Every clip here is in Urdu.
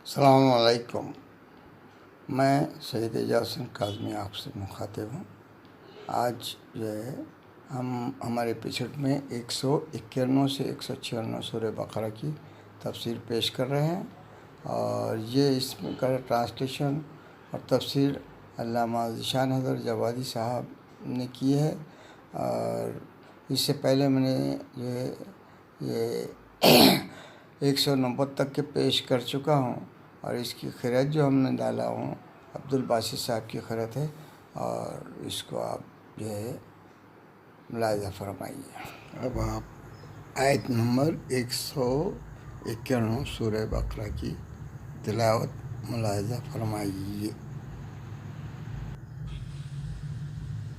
السلام علیکم، میں سید اعجاز حسین کاظمی آپ سے مخاطب ہوں۔ آج جو ہے ہم ہمارے ایپیسوڈ میں 191 سے 196 سورہ بقرہ کی تفسیر پیش کر رہے ہیں، اور یہ اس میں کا ٹرانسلیشن اور تفسیر علامہ ذیشان حضرت جوادی صاحب نے کی ہے، اور اس سے پہلے میں نے جو ہے یہ 190 تک کے پیش کر چکا ہوں، اور اس کی خیرت جو ہم نے ڈالا ہوں عبدالباسط صاحب کی خیرت ہے، اور اس کو آپ جو ہے ملاحظہ فرمائیے۔ اب آپ آیت نمبر 191 سورہ بقرہ کی تلاوت ملاحظہ فرمائیے۔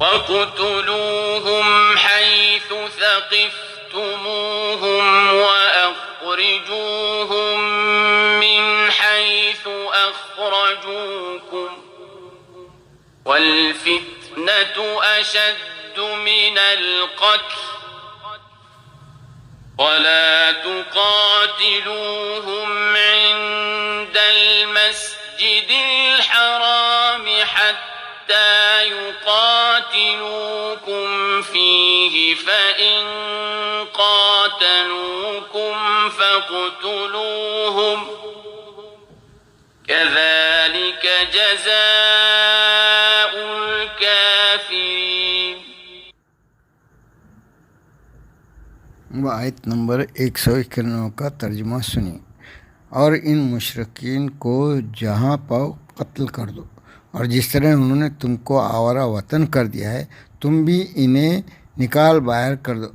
وَاقْتُلُوهُمْ حَيْثُ ثَقِفْتُمُوهُمْ وَأَخْرِجُوهُمْ مِنْ حَيْثُ أَخْرَجُوكُمْ ۚ وَالْفِتْنَةُ أَشَدُّ مِنَ الْقَتْلِ ۚ وَلَا تُقَاتِلُوهُمْ عِندَ الْمَسْجِدِ الْحَرَامِ حَتَّىٰ يُقَاتِلُوكُمْ فِيهِ ۖ فَإِن قَاتَلُوكُمْ فَاقْتُلُوهُمْ ۗ كَذَٰلِكَ جَزَاءُ الْكَافِرِينَ۔ وہ آیت نمبر 191 کا ترجمہ سنی۔ اور ان مشرکین کو جہاں پاؤ قتل کر دو، اور جس طرح انہوں نے تم کو آوارہ وطن کر دیا ہے تم بھی انہیں نکال باہر کر دو،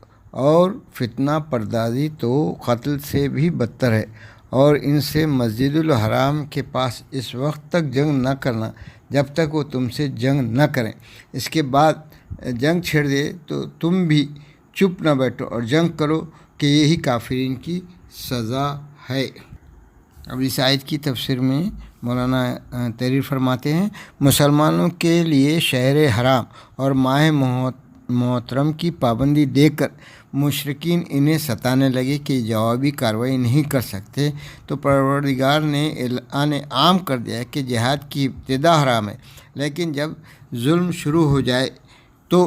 اور فتنہ پردازی تو قتل سے بھی بدتر ہے، اور ان سے مسجد الحرام کے پاس اس وقت تک جنگ نہ کرنا جب تک وہ تم سے جنگ نہ کریں، اس کے بعد جنگ چھیڑ دے تو تم بھی چپ نہ بیٹھو اور جنگ کرو، کہ یہی کافرین کی سزا ہے۔ اب اس آیت کی تفسیر میں مولانا تحریر فرماتے ہیں، مسلمانوں کے لیے شہر حرام اور ماہ محترم کی پابندی دے کر مشرکین انہیں ستانے لگے کہ جوابی کارروائی نہیں کر سکتے، تو پروردگار نے اعلان عام کر دیا کہ جہاد کی ابتدا حرام ہے، لیکن جب ظلم شروع ہو جائے تو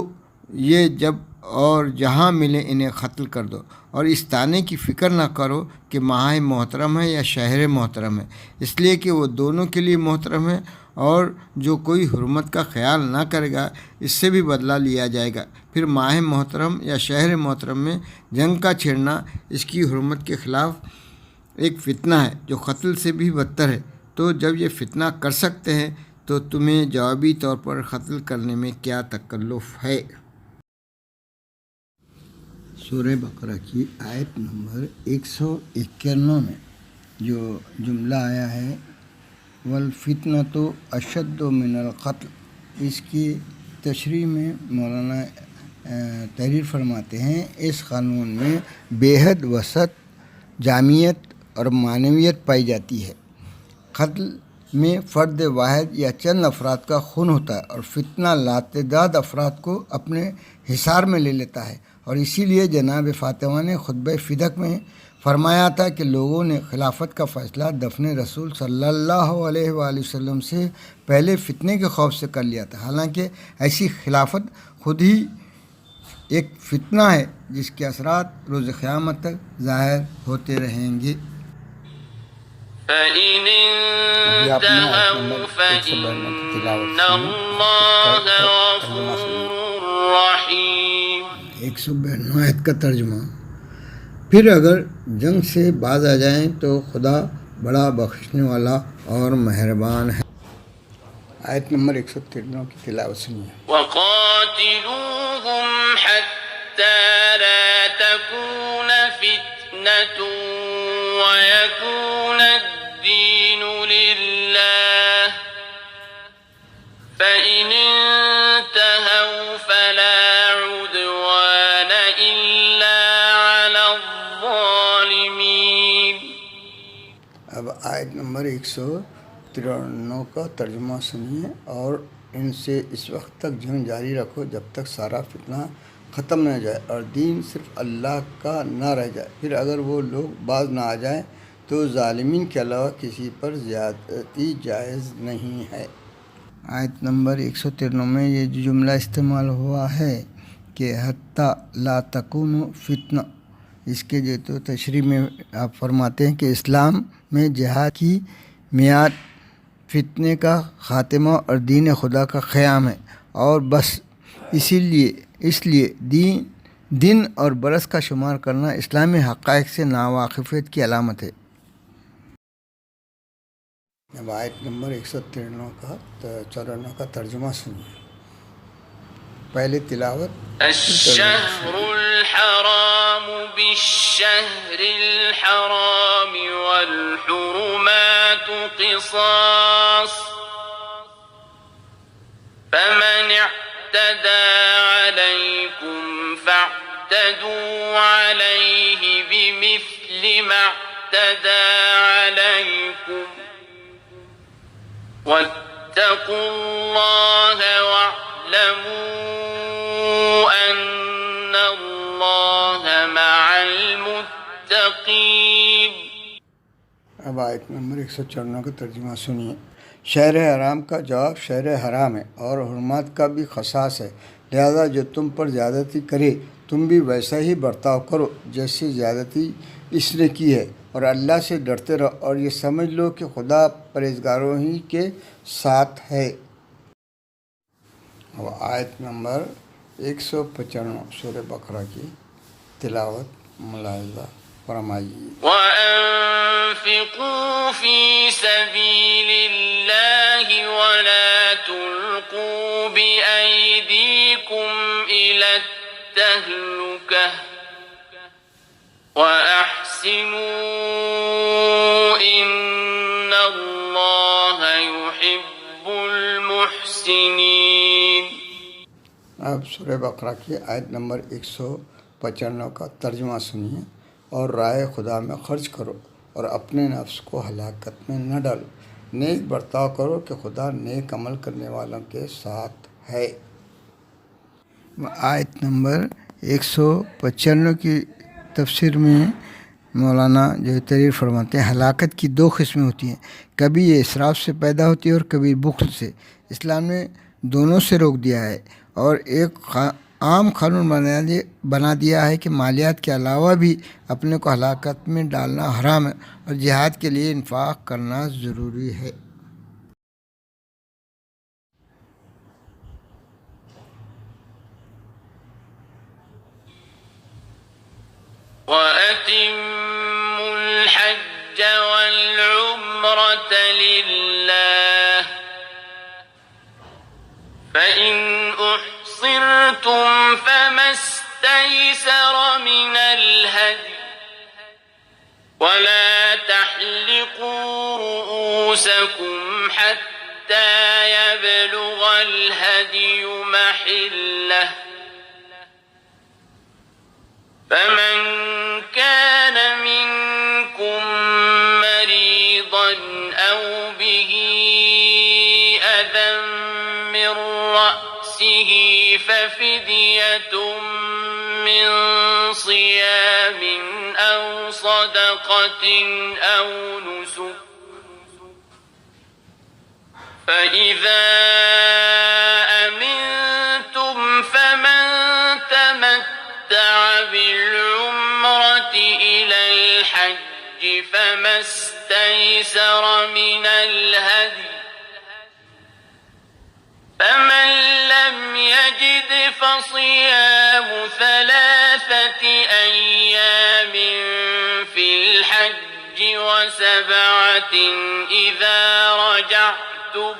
یہ جب اور جہاں ملے انہیں قتل کر دو، اور اس طعنے کی فکر نہ کرو کہ ماہ محترم ہے یا شہر محترم ہے، اس لیے کہ وہ دونوں کے لیے محترم ہے، اور جو کوئی حرمت کا خیال نہ کرے گا اس سے بھی بدلہ لیا جائے گا۔ پھر ماہ محترم یا شہر محترم میں جنگ کا چھیڑنا اس کی حرمت کے خلاف ایک فتنہ ہے جو قتل سے بھی بدتر ہے، تو جب یہ فتنہ کر سکتے ہیں تو تمہیں جوابی طور پر قتل کرنے میں کیا تکلف ہے۔ سورہ بقرہ کی آیت نمبر 191 میں جو جملہ آیا ہے والفتنۃ اشد من القتل، اس کی تشریح میں مولانا تحریر فرماتے ہیں، اس قانون میں بے حد وسعت، جامعیت اور معنویت پائی جاتی ہے۔ قتل میں فرد واحد یا چند افراد کا خون ہوتا ہے، اور فتنہ لاتعداد افراد کو اپنے حصار میں لے لیتا ہے، اور اسی لیے جناب فاطمہ نے خطبہ فدق میں فرمایا تھا کہ لوگوں نے خلافت کا فیصلہ دفن رسول صلی اللہ علیہ وآلہ وسلم سے پہلے فتنے کے خوف سے کر لیا تھا، حالانکہ ایسی خلافت خود ہی ایک فتنہ ہے جس کے اثرات روز قیامت تک ظاہر ہوتے رہیں گے۔ فَإِنِ انتهوا فَإِنَّ اللَّهَ غَفُورٌ رَّحِيمٌ۔ 192 آیت کا ترجمہ، پھر اگر جنگ سے باز آ جائیں تو خدا بڑا بخشنے والا اور مہربان ہے۔ آیت نمبر 193 کی تلاوت سنیے۔ وَقَاتِلُوهُمْ حَتَّىٰ لَا تَكُونَ فِتْنَةٌ وَيَكُونَ الدِّينُ لِلَّهِ ۖ فَإِنِ انتهوا فَلَا عُدْوَانَ إِلَّا عَلَى الظَّالِمِينَ۔ اب آیت نمبر 193 کا ترجمہ سنیے، اور ان سے اس وقت تک جنگ جاری رکھو جب تک سارا فتنہ ختم نہ ہو جائے اور دین صرف اللہ کا نہ رہ جائے۔ پھر اگر وہ لوگ باز نہ آ جائیں تو ظالمین کے علاوہ کسی پر زیادتی جائز نہیں ہے۔ آیت نمبر 193 میں یہ جو جملہ استعمال ہوا ہے کہ حتیٰ لا تکون فتنہ، اس کے جو تو تشریح میں آپ فرماتے ہیں کہ اسلام میں جہاد کی میعاد فتنے کا خاتمہ اور دین خدا کا قیام ہے، اور بس اس لیے دن اور برس کا شمار کرنا اسلامی حقائق سے ناواقفیت کی علامت ہے۔ اب آیت نمبر 194 کا ترجمہ سنیے۔ پہلے تلاوت۔ الشهر الحرام بالشهر الحرام والحرمات قصاص فمن اعتدى عليكم فاعتدوا عليه بمثل ما اعتدى عليكم واتقوا الله واعلموا أن الله مع المتقين۔ اب آیت نمبر 194 کا ترجمہ سنیے۔ شہر حرام کا جواب شہر حرام ہے اور حرمات کا بھی قصاص ہے، لہذا جو تم پر زیادتی کرے تم بھی ویسا ہی برتاؤ کرو جیسی زیادتی اس نے کی ہے، اور اللہ سے ڈرتے رہو اور یہ سمجھ لو کہ خدا پرہیزگاروں ہی کے ساتھ ہے۔ اب آیت نمبر 195 سورہ بقرہ کی تلاوت ملاحظہ فرمائیے۔ وَأَنفِقُوا فِي سَبِيلِ اللَّهِ وَلَا تُلْقُوا بِأَيْدِيكُمْ إِلَى التَّهْلُكَةِ وَأَحْسِنُوا إِنَّ اللَّهَ يُحِبُّ الْمُحْسِنِينَ۔ اب سورہ بقرہ کی آیت نمبر 195 کا ترجمہ سنیے۔ اور راہ خدا میں خرچ کرو اور اپنے نفس کو ہلاکت میں نہ ڈالو، نیک برتاؤ کرو کہ خدا نیک عمل کرنے والوں کے ساتھ ہے۔ آیت نمبر 195 کی تفسیر میں مولانا جو تحریر فرماتے ہیں ہلاکت کی دو قسمیں ہوتی ہیں، کبھی یہ اسراف سے پیدا ہوتی ہے اور کبھی بخل سے۔ اسلام نے دونوں سے روک دیا ہے اور ایک عام قانون بنا دیا ہے کہ مالیات کے علاوہ بھی اپنے کو ہلاکت میں ڈالنا حرام ہے اور جہاد کے لیے انفاق کرنا ضروری ہے۔ وَأَتِمُّوا الْحَجَّ وَالْعُمْرَةَ لِلَّهِ فَإِنْ أُحْصِرْتُمْ فَمَا اسْتَيْسَرَ مِنَ الْهَدْيِ وَلَا تَحْلِقُوا رُؤُوسَكُمْ حَتَّى يَبْلُغَ الْهَدْيُ مَحِلَّهُ فَمَنْ كَانَ مِنْكُمْ مَرِيضًا أَوْ بِهِ أَذًى مِّن رَّأْسِهِ فَفِدْيَةٌ مِّن صِيَامٍ أَوْ صَدَقَةٍ أَوْ نُسُكٍ فَإِذَا أَمِنْتُمْ فَمَنْ تَمَتَّعَ بِالْعُمْرَةِ إِلَى الْحَجِّ فَمَا اسْتَيْسَرَ مِنَ الْهَدْيِ فَمَنْ لَمْ يَجِدْ فَصِيَامُ 3 أَيَّامٍ فِي الْحَجِّ و7 إِذَا رَجَعْتُمْ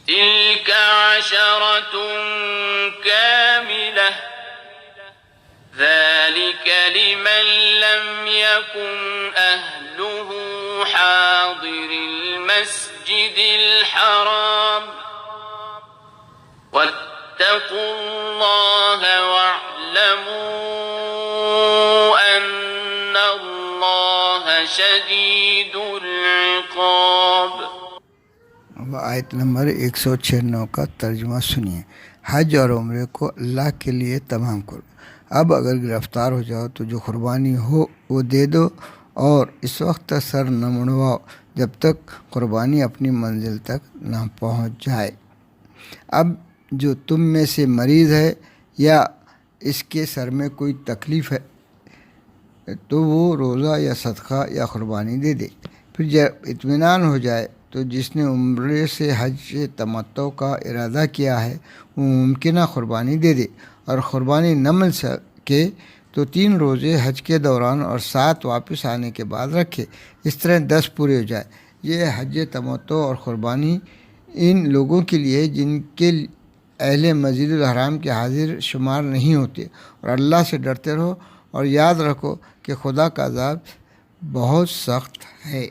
تِلْكَ 10 كَامِلَةٌ ذَلِكَ لِمَنْ لَمْ يَكُنْ أَهْلُهُ حَاضِرِ الْمَسْجِدِ الْحَرَامِ وَاتَّقُوا اللَّهَ وَاعْلَمُوا أَنَّ اللَّهَ شَدِيدُ الْعِقَابِ۔ اب آیت نمبر 196 کا ترجمہ سنیے۔ حج اور عمرے کو اللہ کے لیے تمام کرو، اب اگر گرفتار ہو جاؤ تو جو قربانی ہو وہ دے دو، اور اس وقت تک سر نہ مڑواؤ جب تک قربانی اپنی منزل تک نہ پہنچ جائے۔ اب جو تم میں سے مریض ہے یا اس کے سر میں کوئی تکلیف ہے تو وہ روزہ یا صدقہ یا قربانی دے دے۔ پھر جب اطمینان ہو جائے تو جس نے عمرے سے حج تمتع کا ارادہ کیا ہے وہ ممکنہ قربانی دے دے، اور قربانی نہ مل سکے تو 3 روزے حج کے دوران اور 7 واپس آنے کے بعد رکھے، اس طرح 10 پورے ہو جائے۔ یہ حج تمتع اور قربانی ان لوگوں کے لیے جن کے اہل مسجد الحرام کے حاضر شمار نہیں ہوتے، اور اللہ سے ڈرتے رہو اور یاد رکھو کہ خدا کا عذاب بہت سخت ہے۔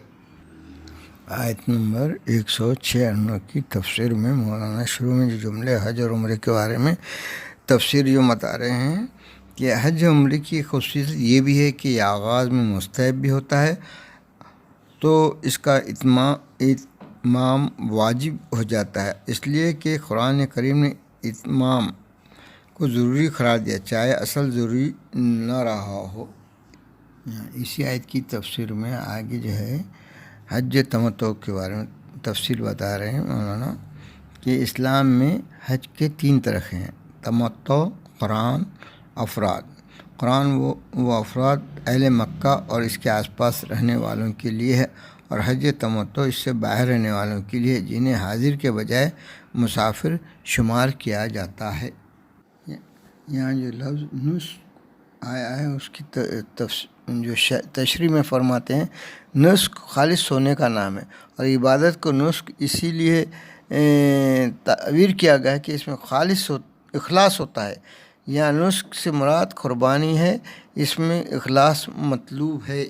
آیت نمبر 196 کی تفسیر میں مولانا شروع میں جو جملے حج اور عمرے کے بارے میں تفسیر جو بتا رہے ہیں کہ حج و عمرے کی خصوصیت یہ بھی ہے کہ یہ آغاز میں مستحب بھی ہوتا ہے تو اس کا اتمام واجب ہو جاتا ہے، اس لیے کہ قرآن کریم نے اتمام کو ضروری قرار دیا چاہے اصل ضروری نہ رہا ہو۔ اسی آیت کی تفسیر میں آگے جو ہے حج تمتع کے بارے میں تفصیل بتا رہے ہیں مولانا کہ اسلام میں حج کے 3 طرح ہیں: تمتع، قران، افراد۔ قران وہ افراد اہل مکہ اور اس کے آس پاس رہنے والوں کے لیے ہے، اور حج تمتع اس سے باہر رہنے والوں کے لیے جنہیں حاضر کے بجائے مسافر شمار کیا جاتا ہے۔ یہاں جو لفظ نسک آیا ہے اس کی جو تشریح میں فرماتے ہیں نسک خالص سونے کا نام ہے، اور عبادت کو نسک اسی لیے تعبیر کیا گیا ہے کہ اس میں خالص اخلاص ہوتا ہے۔ یہاں نسک سے مراد قربانی ہے، اس میں اخلاص مطلوب ہے۔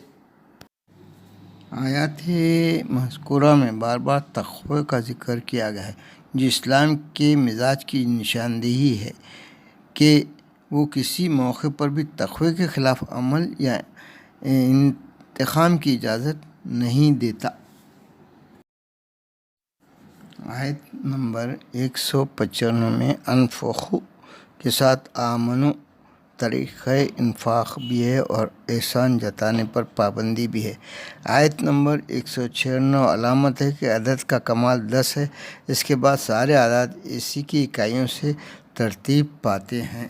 آیات مذکورہ میں بار بار تقوی کا ذکر کیا گیا ہے جو اسلام کے مزاج کی نشاندہی ہے کہ وہ کسی موقع پر بھی تقوی کے خلاف عمل یا انتقام کی اجازت نہیں دیتا۔ آیت نمبر 195 میں انفقوا کے ساتھ آمنو طریقہ انفاق بھی ہے اور احسان جتانے پر پابندی بھی ہے۔ آیت نمبر 196 علامت ہے کہ عدد کا کمال 10 ہے، اس کے بعد سارے اعداد اسی کی اکائیوں سے ترتیب پاتے ہیں۔